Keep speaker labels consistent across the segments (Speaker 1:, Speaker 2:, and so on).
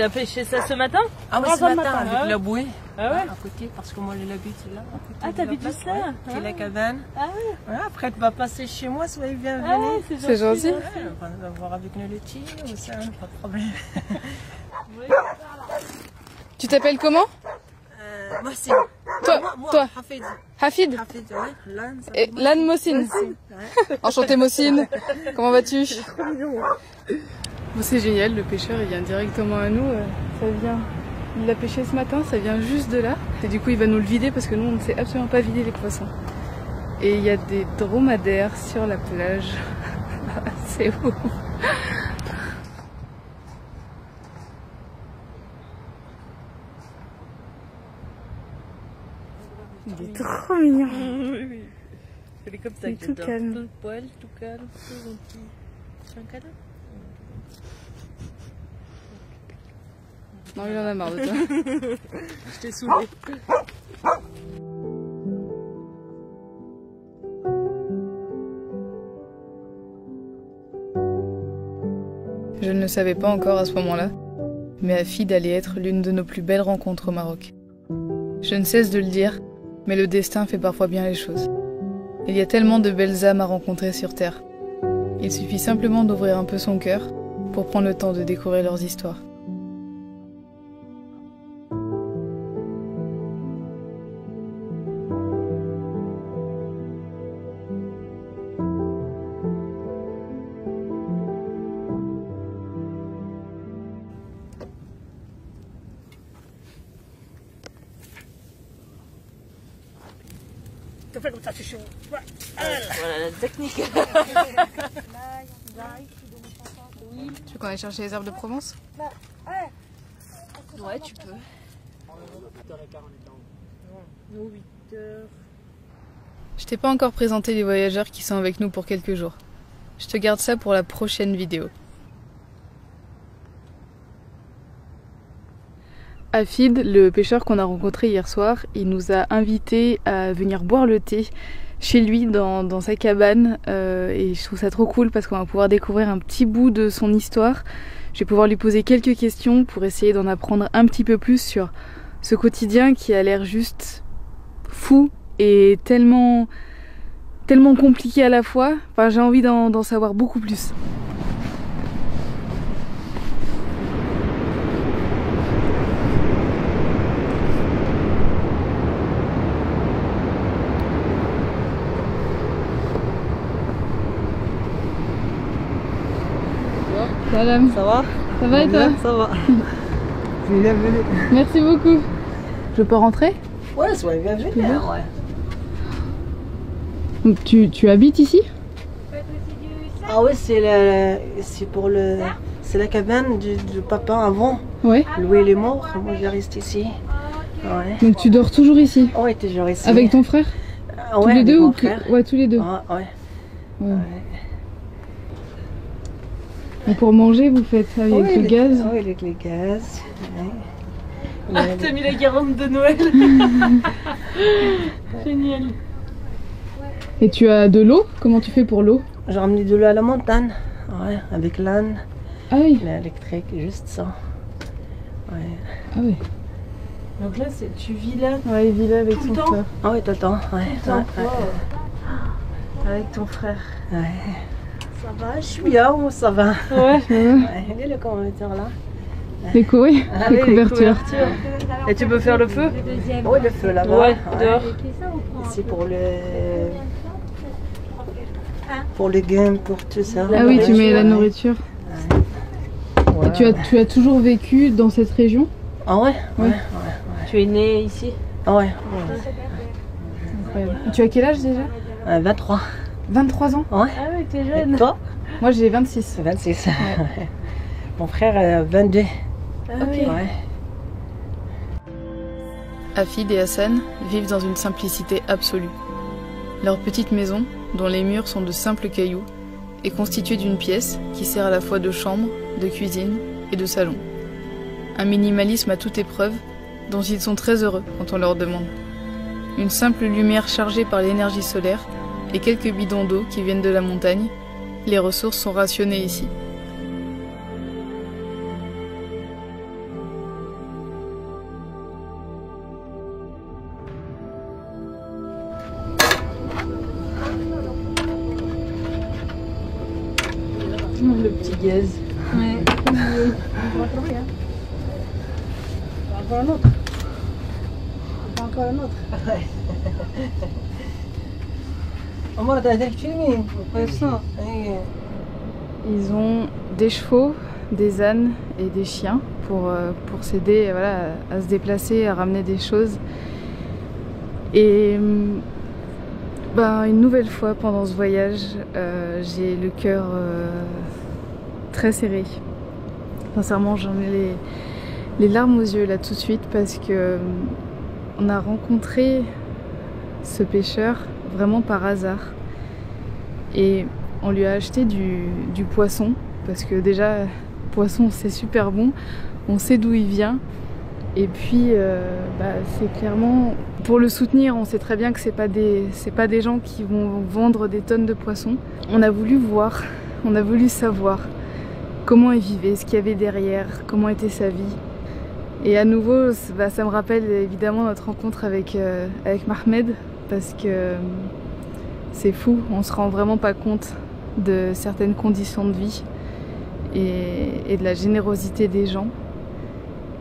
Speaker 1: Tu as pêché ça ce matin?
Speaker 2: Ah oui, ce matin, avec la bouée.
Speaker 1: Ah ouais?
Speaker 2: À côté, parce que moi, j'habite là.
Speaker 1: Ah, t'habites juste là?
Speaker 2: Ouais, qui est la cabane.
Speaker 1: Ah ouais?
Speaker 2: Voilà, après, tu vas passer chez moi, soyez bienvenue.
Speaker 1: Ah ouais,
Speaker 3: C'est gentil.
Speaker 2: Ouais, on va voir avec nos laitiers, ou ça, pas de problème.
Speaker 3: Tu t'appelles comment?
Speaker 2: Moi, c'est...
Speaker 3: Toi
Speaker 2: Hafid.
Speaker 3: Hafid?
Speaker 2: Hafid, ouais. Lan, ça
Speaker 3: Et Lan Mossine.
Speaker 2: ouais.
Speaker 3: Enchantée Mossine. Comment vas-tu? Bon, c'est génial, le pêcheur il vient directement à nous. Ça vient, il l'a pêché ce matin, ça vient juste de là. Et du coup il va nous le vider parce que nous on ne sait absolument pas vider les poissons. Et il y a des dromadaires sur la plage. C'est ouf. Il est trop mignon.
Speaker 1: Oui. C'est comme ça.
Speaker 3: Il est tout calme.
Speaker 1: Tout poil, tout calme, tout gentil. C'est un câlin?
Speaker 3: Non, il en a marre de toi.
Speaker 1: Je t'ai saoulé.
Speaker 3: Je ne le savais pas encore à ce moment-là, mais Hafid allait être l'une de nos plus belles rencontres au Maroc. Je ne cesse de le dire, mais le destin fait parfois bien les choses. Il y a tellement de belles âmes à rencontrer sur Terre. Il suffit simplement d'ouvrir un peu son cœur pour prendre le temps de découvrir leurs histoires.
Speaker 1: Voilà la technique.
Speaker 3: Tu veux qu'on aille chercher les herbes de Provence?
Speaker 1: Ouais, tu peux. Nous, 8 heures.
Speaker 3: Je t'ai pas encore présenté les voyageurs qui sont avec nous pour quelques jours. Je te garde ça pour la prochaine vidéo. Hafid, le pêcheur qu'on a rencontré hier soir, il nous a invités à venir boire le thé chez lui dans sa cabane et je trouve ça trop cool parce qu'on va pouvoir découvrir un petit bout de son histoire. Je vais pouvoir lui poser quelques questions pour essayer d'en apprendre un petit peu plus sur ce quotidien qui a l'air juste fou et tellement compliqué à la fois. Enfin, j'ai envie d'en savoir beaucoup plus. Salam.
Speaker 1: Ça va?
Speaker 3: Ça va et toi?
Speaker 1: Ça va.
Speaker 2: Bienvenue.
Speaker 3: Merci beaucoup. Je peux rentrer?
Speaker 2: Ouais, soyez bienvenue. Ouais.
Speaker 3: Donc tu habites ici?
Speaker 2: Ah ouais, c'est la cabane du papa avant.
Speaker 3: Ouais.
Speaker 2: Louis il est mort, moi je reste ici. Ouais.
Speaker 3: Donc tu dors toujours ici?
Speaker 2: Ouais, toujours ici.
Speaker 3: Avec ton frère? Tous
Speaker 2: Ouais,
Speaker 3: les deux
Speaker 2: avec
Speaker 3: ou
Speaker 2: mon
Speaker 3: que...
Speaker 2: frère.
Speaker 3: Ouais, tous les deux.
Speaker 2: Ouais.
Speaker 3: Ouais. Et pour manger, vous faites avec le gaz?
Speaker 2: Oui, avec les gaz. Ouais.
Speaker 1: Ah, t'as mis la guirlande de Noël. Génial.
Speaker 3: Et tu as de l'eau? Comment tu fais pour l'eau?
Speaker 2: J'ai ramené de l'eau à la montagne. Ouais, avec l'âne.
Speaker 3: Ah oui.
Speaker 2: L'électrique, juste ça. Ouais.
Speaker 3: Ah oui.
Speaker 1: Donc là, tu vis là?
Speaker 3: Ouais, il vit là avec
Speaker 1: Tout
Speaker 3: son
Speaker 1: le temps?
Speaker 3: frère.
Speaker 2: Ah ouais, tout le temps. Ouais,
Speaker 1: Tout le temps.
Speaker 2: ouais.
Speaker 1: Wow. Avec ton frère.
Speaker 2: Ouais. Ça va, je suis bien ou ça va?
Speaker 1: Ouais.
Speaker 2: Ouais, il est le commentaire là.
Speaker 3: Les oui,
Speaker 2: Ah
Speaker 3: les
Speaker 2: oui,
Speaker 3: couvertures.
Speaker 1: Et tu peux faire le feu?
Speaker 2: Oui, le feu là-bas.
Speaker 1: Ouais, dehors.
Speaker 2: Ici pour le game, pour tout ça.
Speaker 3: Ah oui, tu mets la nourriture.
Speaker 2: Ouais.
Speaker 3: Et tu as toujours vécu dans cette région?
Speaker 2: Ah ouais?
Speaker 3: Ouais.
Speaker 1: Tu es né ici?
Speaker 2: Ah ouais.
Speaker 3: Incroyable. Et tu as quel âge déjà?
Speaker 2: 23.
Speaker 3: 23 ans?
Speaker 2: Ouais.
Speaker 1: Ah oui, t'es
Speaker 2: Et
Speaker 1: jeune.
Speaker 2: toi?
Speaker 3: Moi j'ai 26.
Speaker 2: 26. Mon frère 22.
Speaker 1: Ah oui.
Speaker 2: Ouais.
Speaker 3: Hafid et Hassan vivent dans une simplicité absolue. Leur petite maison, dont les murs sont de simples cailloux, est constituée d'une pièce qui sert à la fois de chambre, de cuisine et de salon. Un minimalisme à toute épreuve, dont ils sont très heureux quand on leur demande. Une simple lumière chargée par l'énergie solaire et quelques bidons d'eau qui viennent de la montagne, les ressources sont rationnées ici.
Speaker 2: Le petit gaz.
Speaker 1: Ouais.
Speaker 2: Encore un autre. Encore un autre.
Speaker 3: Ils ont des chevaux, des ânes et des chiens pour s'aider voilà, à se déplacer, à ramener des choses. Et ben, une nouvelle fois pendant ce voyage, j'ai le cœur très serré. Sincèrement, j'en ai les larmes aux yeux là tout de suite parce que on a rencontré ce pêcheur vraiment par hasard. Et on lui a acheté du poisson, parce que déjà, poisson c'est super bon, on sait d'où il vient. Et puis, c'est clairement, pour le soutenir, on sait très bien que c'est pas des gens qui vont vendre des tonnes de poissons. On a voulu voir, on a voulu savoir comment il vivait, ce qu'il y avait derrière, comment était sa vie. Et à nouveau, ça me rappelle évidemment notre rencontre avec Mohamed, parce que c'est fou, on se rend vraiment pas compte de certaines conditions de vie et de la générosité des gens.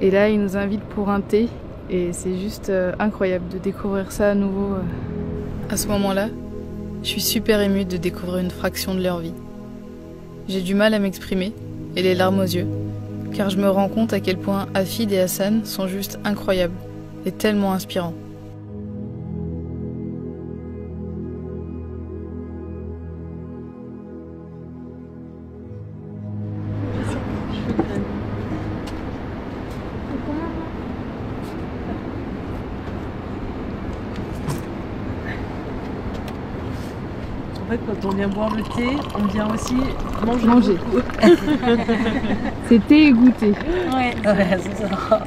Speaker 3: Et là, il nous invite pour un thé et c'est juste incroyable de découvrir ça à nouveau. À ce moment-là, je suis super émue de découvrir une fraction de leur vie. J'ai du mal à m'exprimer et les larmes aux yeux, car je me rends compte à quel point Hafid et Hassan sont juste incroyables et tellement inspirants.
Speaker 2: En fait, quand on vient boire le thé, on vient aussi manger.
Speaker 3: C'est thé et goûter.
Speaker 1: Ouais.
Speaker 2: Ouais, c'est ça.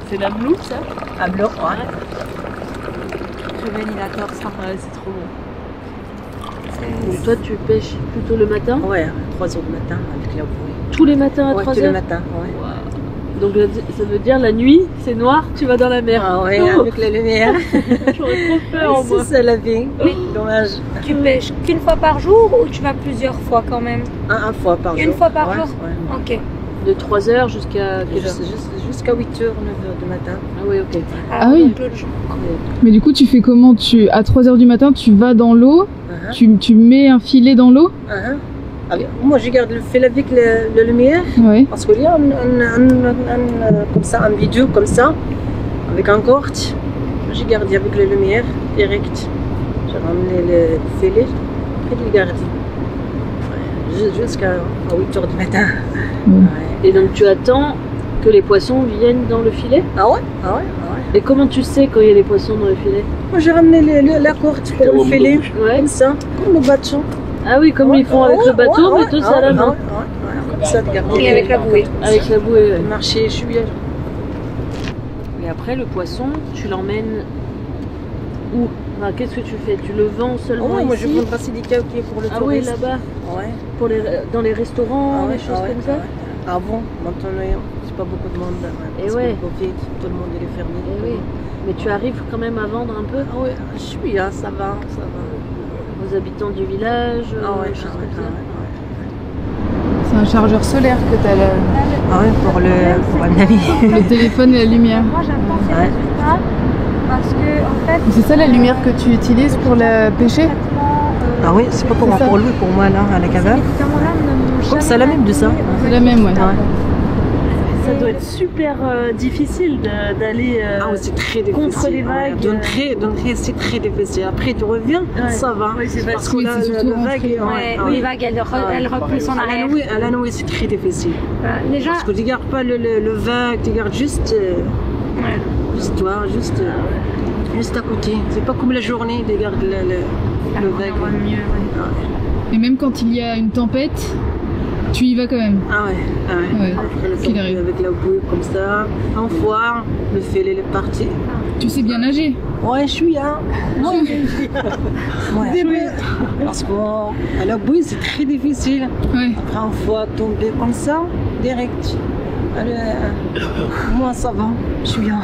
Speaker 1: C'est la blue, ça?
Speaker 2: À blanc, ouais.
Speaker 1: Ruben, il adore ça.
Speaker 2: Ouais, c'est trop bon.
Speaker 4: Donc toi, tu pêches plutôt le matin?
Speaker 2: Ouais, à 3 h du matin avec la bouée.
Speaker 4: Tous les matins à
Speaker 2: Ouais,
Speaker 4: 3
Speaker 2: tous les
Speaker 4: heures?
Speaker 2: matins, ouais.
Speaker 4: Donc ça veut dire la nuit, c'est noir, tu vas dans la mer.
Speaker 2: Ah ouais,
Speaker 4: Oh,
Speaker 2: avec la lumière.
Speaker 4: j'aurais trop peur, moi.
Speaker 2: C'est ça la vie. Dommage.
Speaker 5: Tu pêches qu'une fois par jour ou tu vas plusieurs fois quand même?
Speaker 2: Un fois par jour.
Speaker 5: Une fois par
Speaker 2: Ouais,
Speaker 5: jour?
Speaker 2: ouais.
Speaker 5: Ok.
Speaker 4: De 3 heures jusqu'à quelle heure?
Speaker 2: Jusqu'à 8 h, 9 h du matin.
Speaker 4: Ah oui, ok.
Speaker 3: Ah oui.
Speaker 5: donc
Speaker 3: Mais du coup, tu fais comment? À 3 h du matin, tu vas dans l'eau, tu mets un filet dans l'eau?
Speaker 2: Moi, je garde le fil avec la lumière.
Speaker 3: Ouais.
Speaker 2: Parce qu'il y a comme ça, un vidéo comme ça, avec un corde. Je garde avec la lumière direct. J'ai ramené le filet, après je le garde. Ouais, jusqu'à 8 h du matin. Ouais.
Speaker 4: Et donc tu attends que les poissons viennent dans le filet?
Speaker 2: Ah ouais? Ah ouais? Ah ouais.
Speaker 4: Et comment tu sais quand il y a les poissons dans le filet?
Speaker 2: Moi, j'ai ramené la corde pour le filet.
Speaker 4: Ouais.
Speaker 2: Comme ça, comme le bateau.
Speaker 4: Ah oui, comme ils font avec le bateau, mais toi c'est à la main.
Speaker 2: Comme ça, de garder.
Speaker 5: Et avec la bouée.
Speaker 4: Avec la bouée, ouais.
Speaker 2: Le marché, je suis bien.
Speaker 4: Et après, le poisson, tu l'emmènes où? Enfin, qu'est-ce que tu fais? Tu le vends seulement
Speaker 2: Moi, je
Speaker 4: ici?
Speaker 2: vends le basilic qui est pour le
Speaker 4: Ah oui,
Speaker 2: tourisme.
Speaker 4: là-bas,
Speaker 2: Ouais.
Speaker 4: dans les restaurants,
Speaker 2: Ah ouais,
Speaker 4: des choses
Speaker 2: ah ouais,
Speaker 4: comme ça?
Speaker 2: ah ouais. Avant, maintenant, c'est pas beaucoup de monde.
Speaker 4: Et
Speaker 2: Parce
Speaker 4: ouais.
Speaker 2: que le Covid, tout le monde est fermé.
Speaker 4: Eh oui. Mais tu arrives quand même à vendre un peu
Speaker 2: Ah ouais, je suis là, ça va, ça va.
Speaker 4: aux habitants du village,
Speaker 2: Ah ouais,
Speaker 4: des choses comme ça.
Speaker 3: C'est un chargeur solaire que tu as là.
Speaker 2: Ah ouais, pour un ami.
Speaker 3: Le téléphone et la lumière.
Speaker 5: Moi j'aime pas ces
Speaker 2: Ouais.
Speaker 5: résultats parce que en fait.
Speaker 3: C'est ça la lumière que tu utilises pour la pêcher?
Speaker 2: Ah oui, c'est pas pour moi,
Speaker 3: C'est ça.
Speaker 2: pour lui, pour moi là, à la cabane. Comme ça, la même de ça.
Speaker 3: C'est la même, ouais.
Speaker 4: Ça doit être super difficile d'aller
Speaker 2: Ah oui, c'est très difficile.
Speaker 4: contre les vagues.
Speaker 2: D'entrer, c'est très difficile. Après, tu reviens,
Speaker 4: Ouais.
Speaker 2: ça va.
Speaker 4: Oui, c'est
Speaker 2: parce
Speaker 3: facile.
Speaker 2: que là,
Speaker 3: Oui, c'est surtout
Speaker 2: la vague,
Speaker 3: rentrer.
Speaker 5: Ouais, les vagues elles repoussent en arrière.
Speaker 2: à la nuit, c'est très difficile.
Speaker 5: Déjà,
Speaker 2: Parce que tu gardes pas le vague, tu gardes juste toi, juste à côté. C'est pas comme la journée, tu gardes le vague.
Speaker 3: Et même quand il y a une tempête, tu y vas quand même?
Speaker 2: Ah ouais, ah ouais.
Speaker 3: Ouais,
Speaker 2: Après, le
Speaker 3: qu'il
Speaker 2: temps,
Speaker 3: arrive.
Speaker 2: avec la bouée comme ça, un foire, le filet est parti.
Speaker 3: Tu sais bien nager?
Speaker 2: Ouais, je suis là. Ouais. Parce qu'à la bouée, c'est très difficile.
Speaker 3: Ouais.
Speaker 2: Après, une fois tombé comme ça, direct. Moi, ça va, je suis là.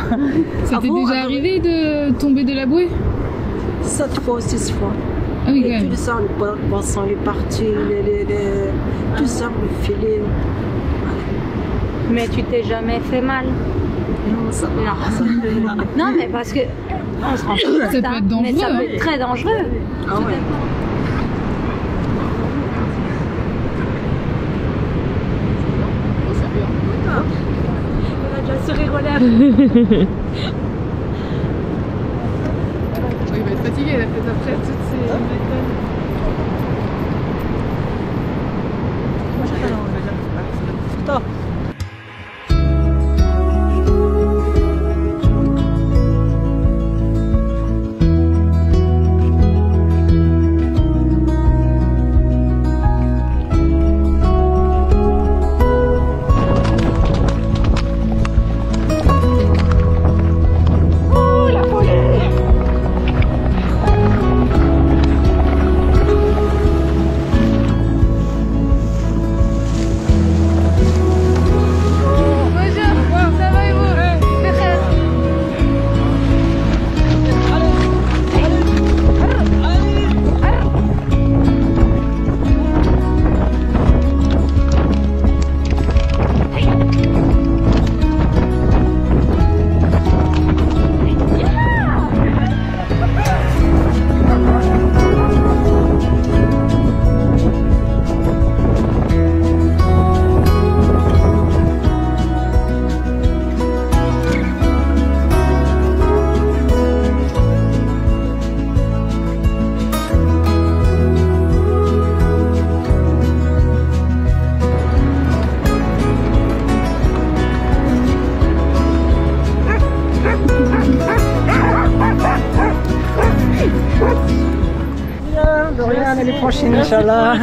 Speaker 3: Ça t'est
Speaker 2: Ah bon,
Speaker 3: déjà arrivé de tomber de la bouée?
Speaker 2: 7 fois ou 6 fois.
Speaker 3: Ah oui,
Speaker 2: Et
Speaker 3: quand même.
Speaker 2: tout ça, les poissons, les parties, tout ça, le filet.
Speaker 5: Mais tu t'es jamais fait mal?
Speaker 2: Non, ça va.
Speaker 5: Non. Non, mais parce que on se rend pas compte,
Speaker 3: peut être
Speaker 5: mais
Speaker 3: dangereux,
Speaker 5: ça
Speaker 3: hein.
Speaker 5: peut être très dangereux.
Speaker 2: Ah ouais.
Speaker 5: On a déjà le sourire aux lèvres.
Speaker 3: Il va être fatigué, il a fait après toutes ces méthodes.
Speaker 2: Stop. De rien, l'année prochaine, Inch'Allah.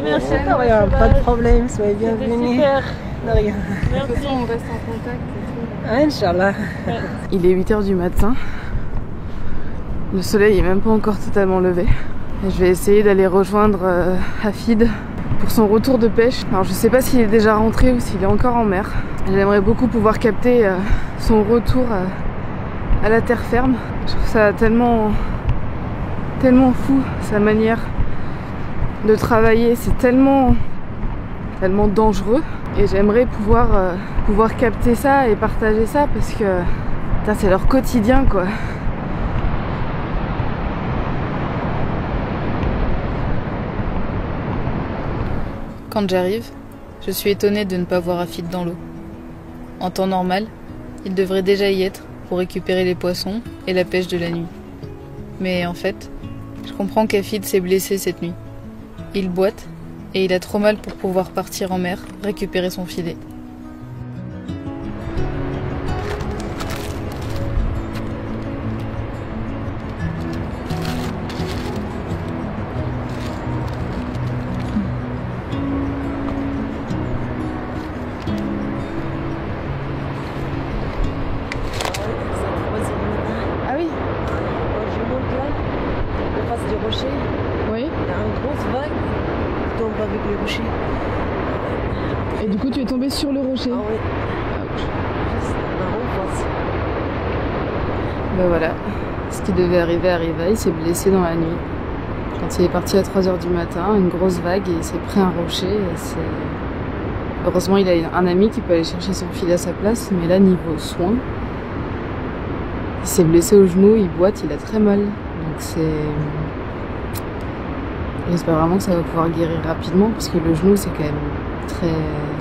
Speaker 4: Merci à toi.
Speaker 2: Rien, pas de problème, soyez bienvenus.
Speaker 4: Super.
Speaker 2: De rien.
Speaker 3: De toute façon, on reste en contact.
Speaker 2: Inch'Allah.
Speaker 3: Il est 8 h du matin. Le soleil est même pas encore totalement levé. Et je vais essayer d'aller rejoindre Hafid pour son retour de pêche. Alors je sais pas s'il est déjà rentré ou s'il est encore en mer. J'aimerais beaucoup pouvoir capter son retour à la terre ferme. Je trouve ça tellement fou, sa manière de travailler. C'est tellement dangereux. Et j'aimerais pouvoir capter ça et partager ça parce que putain, c'est leur quotidien quoi. Quand j'arrive, je suis étonnée de ne pas voir Hafid dans l'eau. En temps normal, il devrait déjà y être pour récupérer les poissons et la pêche de la nuit. Mais en fait, je comprends qu'Hafid s'est blessé cette nuit. Il boite et il a trop mal pour pouvoir partir en mer récupérer son filet. Ah oui,
Speaker 2: Quand je monte là, en face du rocher,
Speaker 3: oui.
Speaker 2: il y a une grosse vague qui tombe avec le rocher.
Speaker 3: Et du coup, tu es tombé sur le rocher.
Speaker 2: Ah oui, juste en face.
Speaker 3: Ben voilà, ce qui devait arriver arriva, il s'est blessé dans la nuit. Quand il est parti à 3 h du matin, une grosse vague et il s'est pris un rocher. Heureusement, il a un ami qui peut aller chercher son filet à sa place, mais là, niveau soins, il s'est blessé au genou, il boite, il a très mal. Donc c'est... J'espère vraiment que ça va pouvoir guérir rapidement parce que le genou, c'est quand même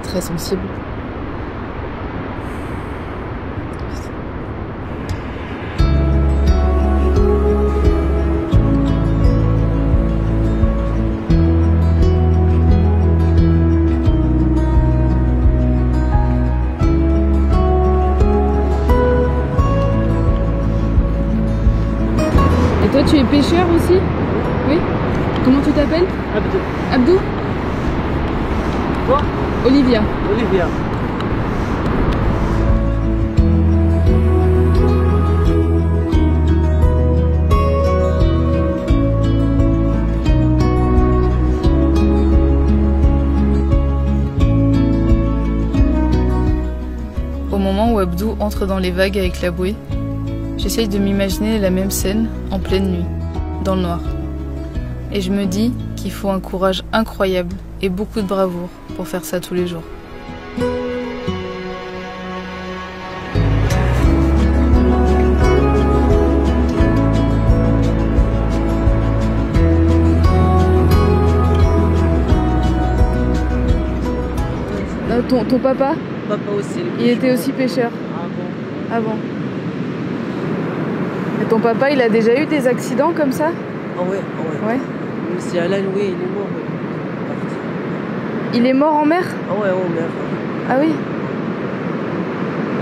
Speaker 3: très sensible. Et toi, tu es pêcheur aussi? Oui. Comment tu t'appelles?
Speaker 2: Abdou.
Speaker 3: Abdou?
Speaker 2: Toi?
Speaker 3: Olivia.
Speaker 2: Olivia.
Speaker 3: Au moment où Abdou entre dans les vagues avec la bouée, j'essaye de m'imaginer la même scène en pleine nuit, dans le noir. Et je me dis qu'il faut un courage incroyable et beaucoup de bravoure pour faire ça tous les jours. Ton papa,
Speaker 2: aussi.
Speaker 3: il était aussi pêcheur. Ah bon. Et ton papa, il a déjà eu des accidents comme ça?
Speaker 2: Ah ouais.
Speaker 3: Ouais.
Speaker 2: Monsieur Alain, oui, il est mort.
Speaker 3: Il est mort en mer?
Speaker 2: Ah ouais, en mer.
Speaker 3: Ah oui.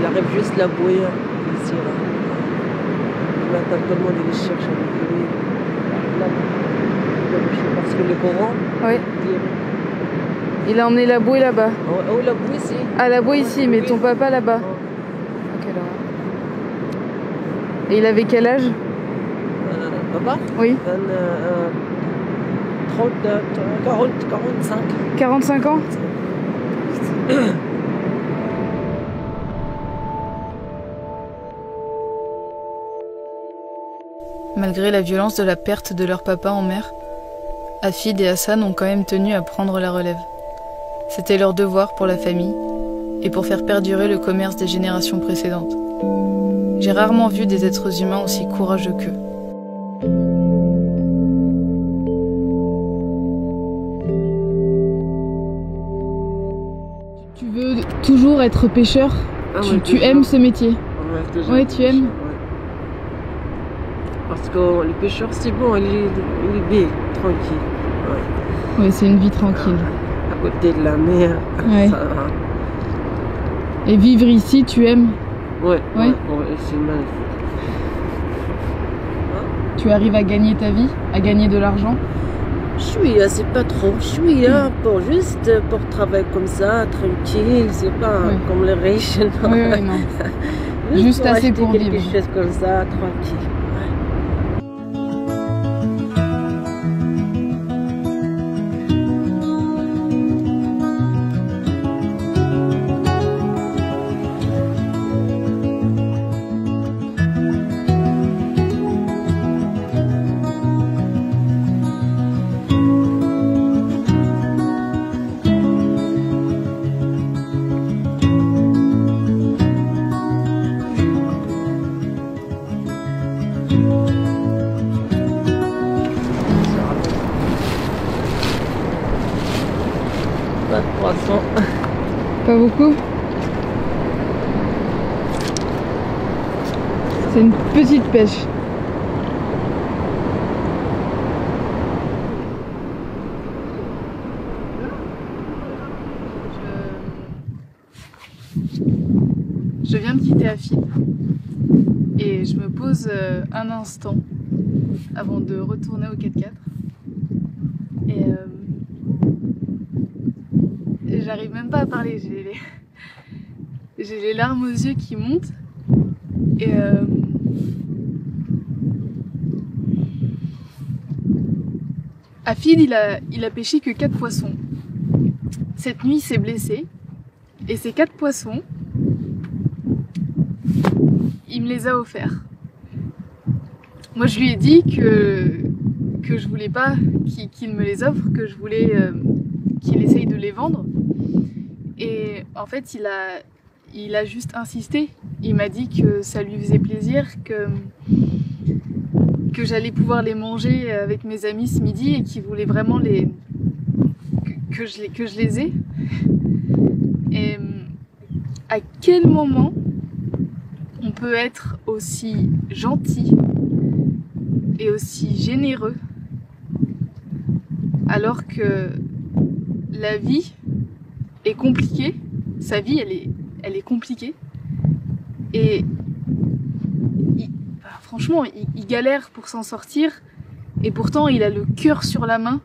Speaker 2: Il arrive juste la bouée ici. Là. Il attend tout le monde, il cherche avec lui. Là, parce que le courant.
Speaker 3: Oui. Il a emmené la bouée là-bas.
Speaker 2: Oh, la bouée ici.
Speaker 3: Ah, la bouée ici, mais ton papa là-bas. Ok, alors. Et il avait quel âge?
Speaker 2: Papa?
Speaker 3: Oui.
Speaker 2: 45.
Speaker 3: 45 ans? Malgré la violence de la perte de leur papa en mer, Hafid et Hassan ont quand même tenu à prendre la relève. C'était leur devoir pour la famille et pour faire perdurer le commerce des générations précédentes. J'ai rarement vu des êtres humains aussi courageux qu'eux. Tu veux toujours être pêcheur? Tu aimes ce métier? Ouais, tu aimes?
Speaker 2: Ouais. Parce que le pêcheur, c'est bon, il est bien, tranquille.
Speaker 3: Ouais, c'est une vie tranquille.
Speaker 2: À côté de la mer.
Speaker 3: Ouais.
Speaker 2: Ça...
Speaker 3: Et vivre ici, tu aimes?
Speaker 2: Ouais, c'est magnifique.
Speaker 3: Tu arrives à gagner ta vie? À gagner de l'argent?
Speaker 2: C'est pas trop. Je suis là pour juste pour travailler comme ça, tranquille. C'est pas comme les riches. Non.
Speaker 3: Oui, non. Juste assez pour vivre.
Speaker 2: Quelque chose comme ça, tranquille. Pas de poisson.
Speaker 3: Pas beaucoup? C'est une petite pêche. Je viens de quitter Hafid et je me pose un instant avant de retourner au 4x4 et j'arrive même pas à parler, j'ai les larmes aux yeux qui montent et Hafid il a pêché que 4 poissons. Cette nuit il s'est blessé et ces 4 poissons il me les a offerts. Moi je lui ai dit que je voulais pas qu'il me les offre, que je voulais qu'il essaye de les vendre. Et en fait il a juste insisté. Il m'a dit que ça lui faisait plaisir, que j'allais pouvoir les manger avec mes amis ce midi et qu'il voulait vraiment que je les ai. Et à quel moment on peut être aussi gentil et aussi généreux alors que la vie est compliquée, sa vie elle est compliquée et franchement il galère pour s'en sortir et pourtant il a le cœur sur la main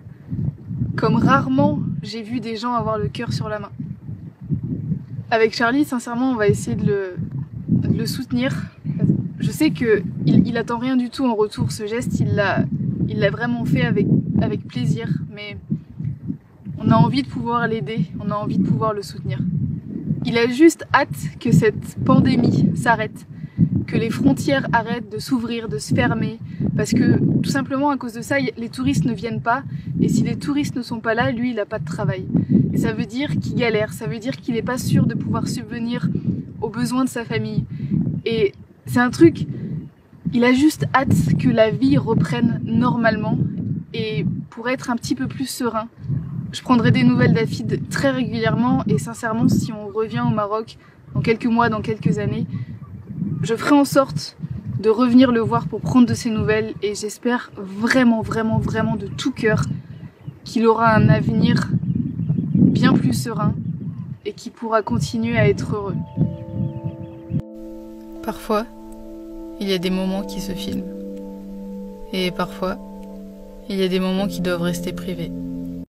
Speaker 3: comme rarement j'ai vu des gens avoir le cœur sur la main. Avec Charlie, sincèrement on va essayer de le soutenir. Je sais qu'il attend rien du tout en retour, ce geste il l'a vraiment fait avec plaisir, mais on a envie de pouvoir l'aider, on a envie de pouvoir le soutenir. Il a juste hâte que cette pandémie s'arrête, que les frontières arrêtent de s'ouvrir, de se fermer, parce que tout simplement à cause de ça, les touristes ne viennent pas, et si les touristes ne sont pas là, lui, il n'a pas de travail. Et ça veut dire qu'il galère, ça veut dire qu'il n'est pas sûr de pouvoir subvenir aux besoins de sa famille. Et c'est un truc, il a juste hâte que la vie reprenne normalement, et pour être un petit peu plus serein. Je prendrai des nouvelles d'Afid très régulièrement, et sincèrement, si on revient au Maroc dans quelques mois, dans quelques années, je ferai en sorte de revenir le voir pour prendre de ses nouvelles, et j'espère vraiment, vraiment, vraiment de tout cœur qu'il aura un avenir bien plus serein et qu'il pourra continuer à être heureux. Parfois, il y a des moments qui se filment, et parfois, il y a des moments qui doivent rester privés.